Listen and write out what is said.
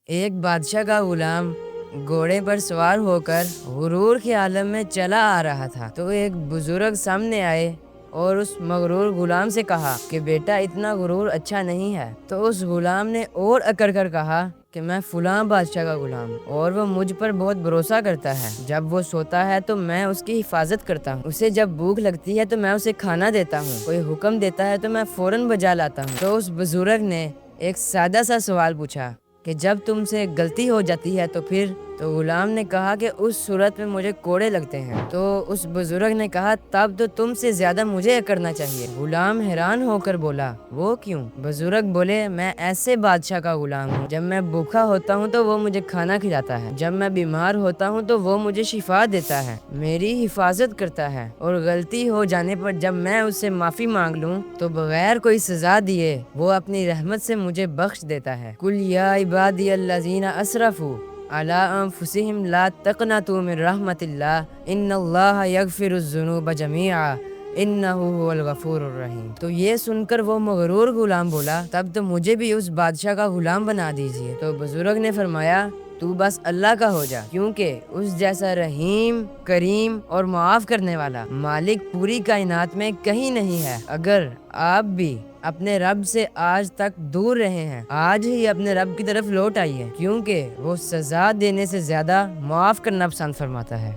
ایک بادشاہ کا غلام گھوڑے پر سوار ہو کر غرور کے عالم میں چلا آ رہا تھا تو ایک بزرگ سامنے آئے اور اس مغرور غلام سے کہا کہ بیٹا اتنا غرور اچھا نہیں ہے۔ تو اس غلام نے اور اکڑ کر کہا کہ میں فلاں بادشاہ کا غلام ہوں اور وہ مجھ پر بہت بھروسہ کرتا ہے۔ جب وہ سوتا ہے تو میں اس کی حفاظت کرتا ہوں، اسے جب بھوک لگتی ہے تو میں اسے کھانا دیتا ہوں، کوئی حکم دیتا ہے تو میں فوراً بجا لاتا ہوں۔ تو اس بزرگ نے ایک سادہ سا سوال پوچھا کہ جب تم سے غلطی ہو جاتی ہے تو پھر؟ تو غلام نے کہا کہ اس صورت میں مجھے کوڑے لگتے ہیں۔ تو اس بزرگ نے کہا تب تو تم سے زیادہ مجھے اکڑنا چاہیے۔ غلام حیران ہو کر بولا وہ کیوں؟ بزرگ بولے میں ایسے بادشاہ کا غلام ہوں، جب میں بھوکا ہوتا ہوں تو وہ مجھے کھانا کھلاتا ہے، جب میں بیمار ہوتا ہوں تو وہ مجھے شفا دیتا ہے، میری حفاظت کرتا ہے، اور غلطی ہو جانے پر جب میں اس سے معافی مانگ لوں تو بغیر کوئی سزا دیے وہ اپنی رحمت سے مجھے بخش دیتا ہے۔ قل یا عبادی الذین اسرفوا علی انفسہم لا تقنطوا من رحمت اللہ ان اللہ یغفر الذنوب جمیعا انہ هو الغفور الرحیم۔ تو یہ سن کر وہ مغرور غلام بولا تب تو مجھے بھی اس بادشاہ کا غلام بنا دیجیے۔ تو بزرگ نے فرمایا تو بس اللہ کا ہو جا، کیونکہ اس جیسا رحیم، کریم اور معاف کرنے والا مالک پوری کائنات میں کہیں نہیں ہے۔ اگر آپ بھی اپنے رب سے آج تک دور رہے ہیں، آج ہی اپنے رب کی طرف لوٹ آئیے، کیونکہ وہ سزا دینے سے زیادہ معاف کرنا پسند فرماتا ہے۔